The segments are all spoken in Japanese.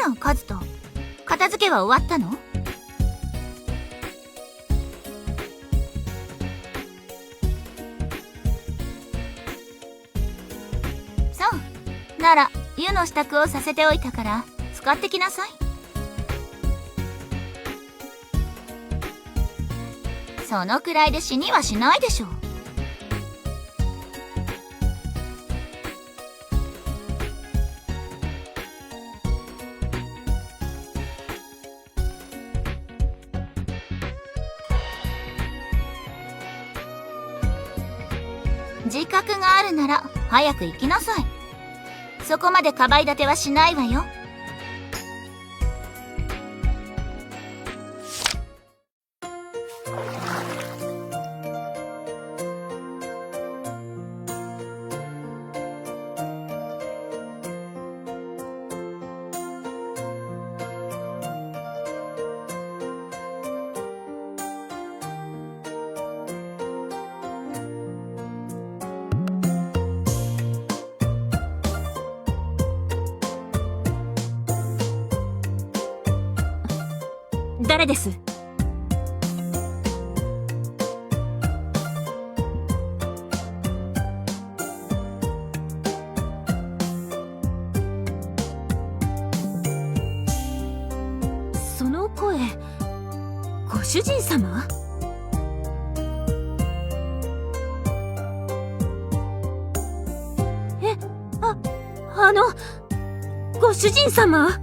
ら、カズト。片付けは終わったの？そう。なら、湯の支度をさせておいたから、使ってきなさい。そのくらいで死にはしないでしょう。自覚があるなら早く行きなさい。そこまでかばい立てはしないわよ。誰です？その声、ご主人様？え、ご主人様？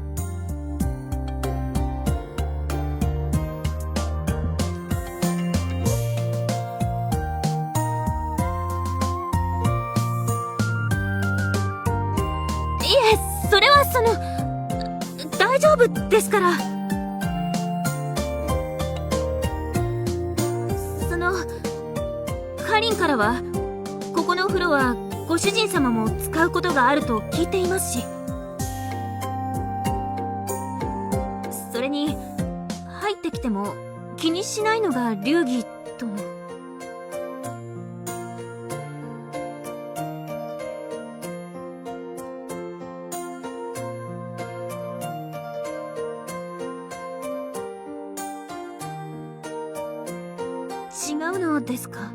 それは大丈夫ですから。カリンからはここのお風呂はご主人様も使うことがあると聞いていますし、それに入ってきても気にしないのが流儀との。違うのですか？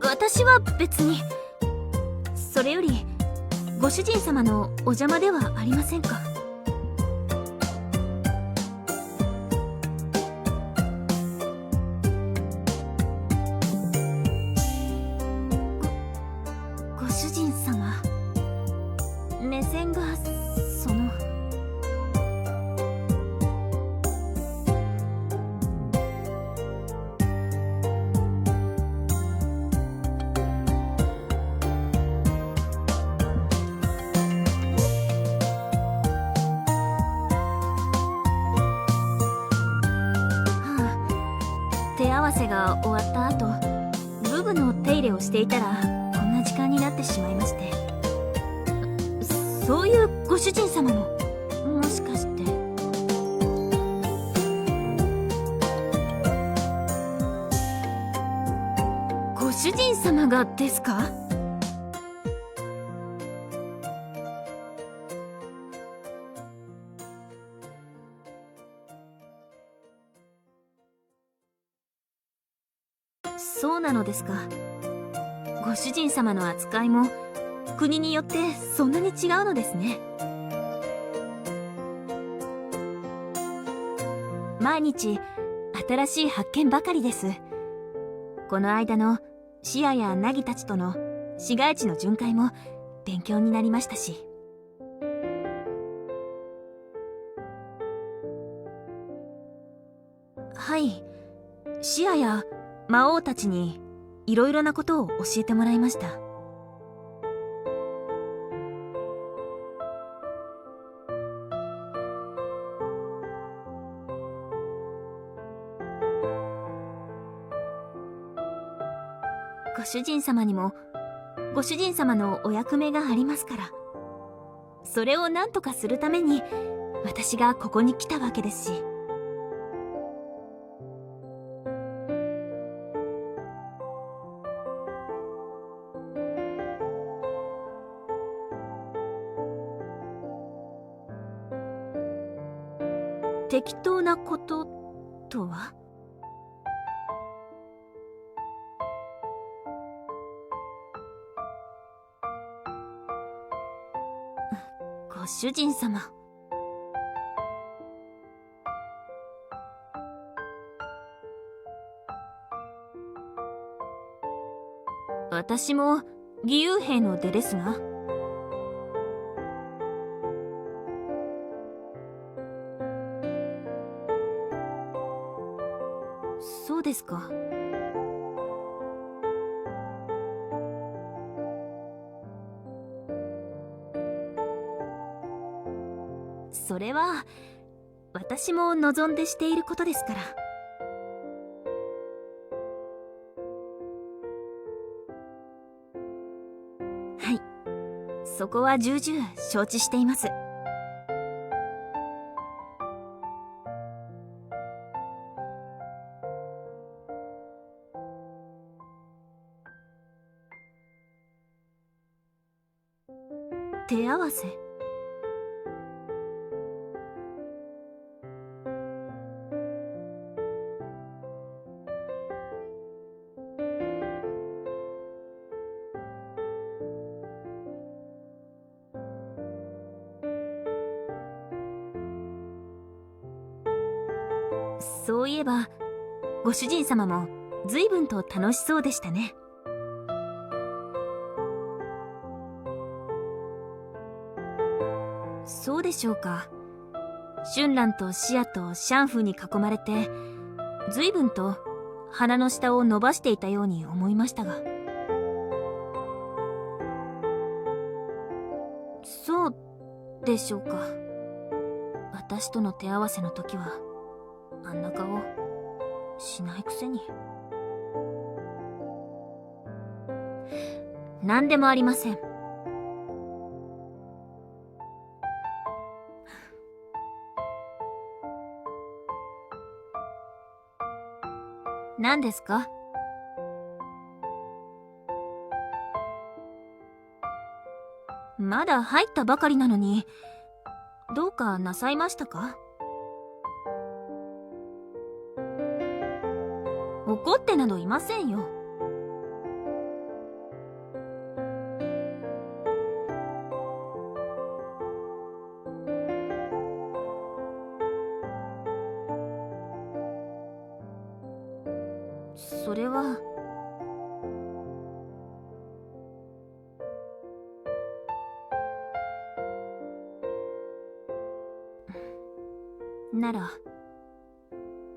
私は別に。それよりご主人様のお邪魔ではありませんか？ご主人様、目線が手合わせが終わった後、武具の手入れをしていたらこんな時間になってしまいまして。そういうご主人様ももしかして。ご主人様がですか？そうなのですか。ご主人様の扱いも国によってそんなに違うのですね。毎日新しい発見ばかりです。この間のシアやナギたちとの市街地の巡回も勉強になりましたし。はい、シアや魔王たちにいろいろなことを教えてもらいました。ご主人様にもご主人様のお役目がありますから、それを何とかするために私がここに来たわけですし。適当なこととは？ご主人様。私も義勇兵の出ですが。そうですか。それは私も望んでしていることですから。はい、そこは重々承知しています。手合わせ？そういえばご主人様も随分と楽しそうでしたね。そうでしょうか。春蘭とシアとシャンフーに囲まれて随分と鼻の下を伸ばしていたように思いましたが。そうでしょうか。私との手合わせの時はあんな顔しないくせに。何でもありません。何ですか？まだ入ったばかりなのにどうかなさいましたか？怒ってなどいませんよ。それは。なら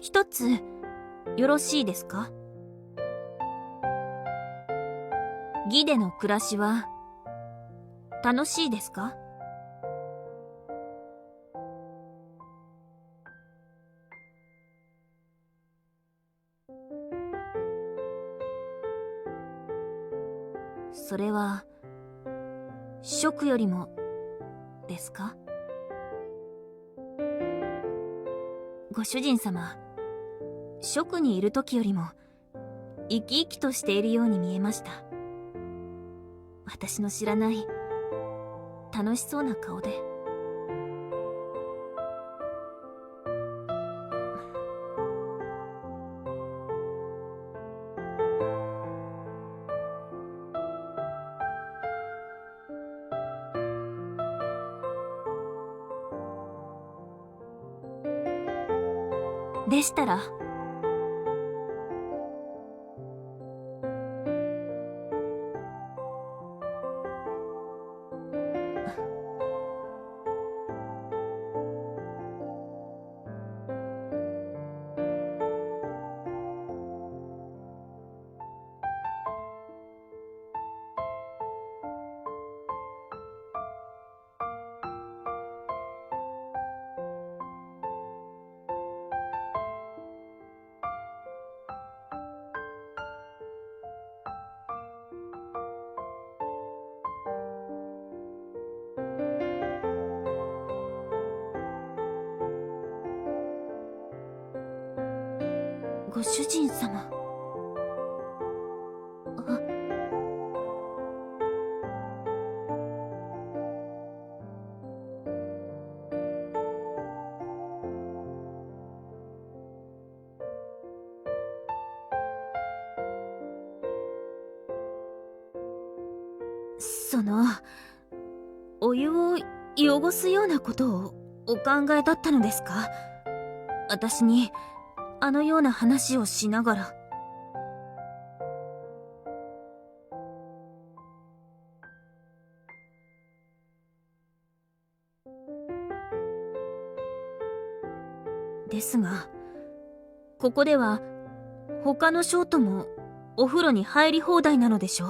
一つよろしいですか？義での暮らしは楽しいですか？それは食よりもですか？ご主人様、食にいる時よりも生き生きとしているように見えました。私の知らない楽しそうな顔で。でしたら。ご主人様。お湯を汚すようなことをお考えだったのですか？私にあのような話をしながら。ですが、ここでは他のショートもお風呂に入り放題なのでしょ？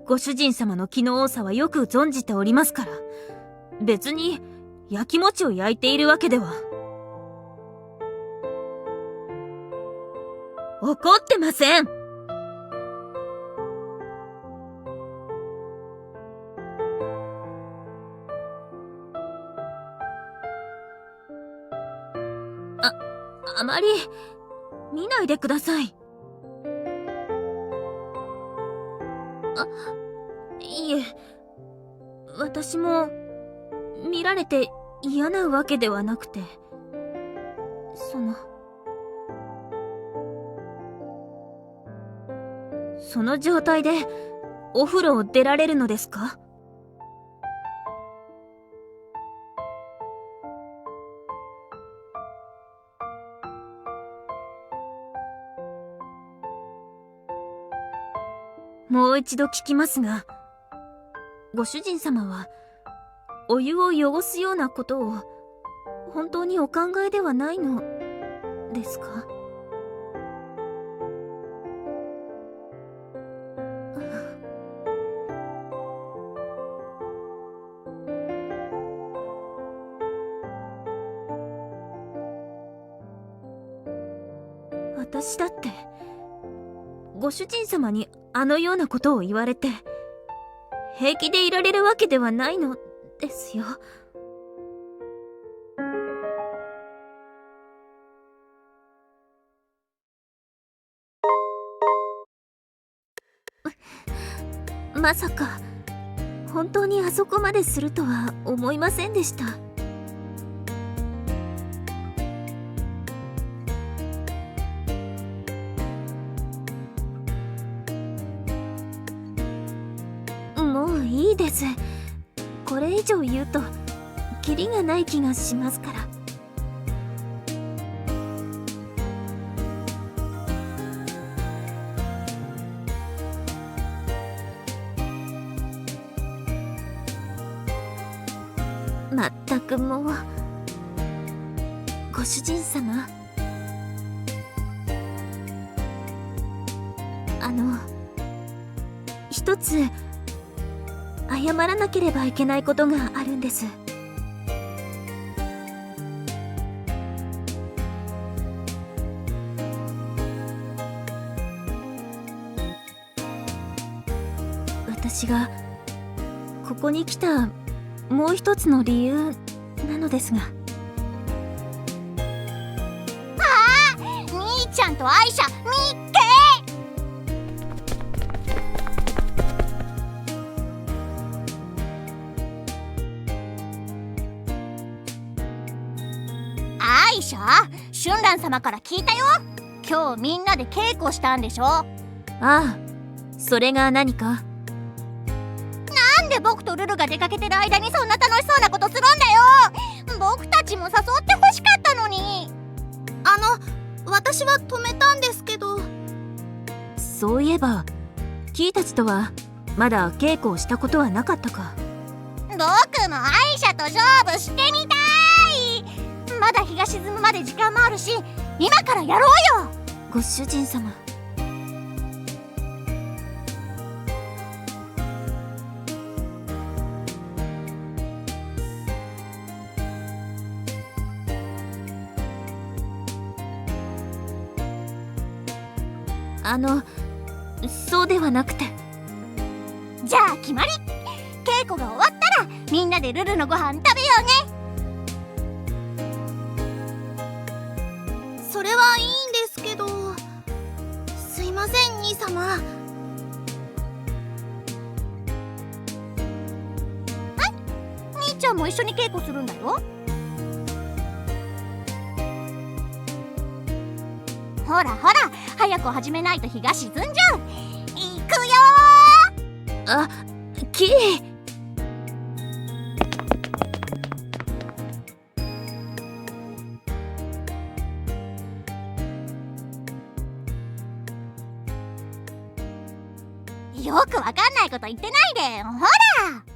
ご主人様の気の多さはよく存じておりますから、別に焼き餅を焼いているわけでは。怒ってません。あまり見ないでください。いえ、私も見られて嫌なわけではなくて、その状態でお風呂を出られるのですか？もう一度聞きますが、ご主人様はお湯を汚すようなことを本当にお考えではないのですか？私だってご主人様にあのようなことを言われて平気でいられるわけではないのですよ。まさか本当にあそこまでするとは思いませんでした。もういいです。これ以上言うとキリがない気がしますから。まったくもう、ご主人様、一つ謝らなければいけないことがあるんです。私がここに来たもう一つの理由なのですが。兄ちゃんとアイシャ見っけ。アイシャ、春蘭様から聞いたよ。今日みんなで稽古したんでしょ。ああ、それが何か？なんで僕とルルが出かけてる間にそんな楽しそうなことするんだよ。僕たちも誘ってほしかったのに。私は止めたんですけど。そういえばキイたちとはまだ稽古をしたことはなかったか。僕もアイシャと勝負してみたい。まだ日が沈むまで時間もあるし、今からやろうよ。ご主人様、そうではなくて。じゃあ決まり。稽古が終わったらみんなでルルのご飯食べようね。それはいいんですけど。すいません、兄様。兄ちゃんも一緒に稽古するんだよ。ほらほら、早く始めないと日が沈んじゃう。いくよあ、キイ。よくわかんないこと言ってないで。ほら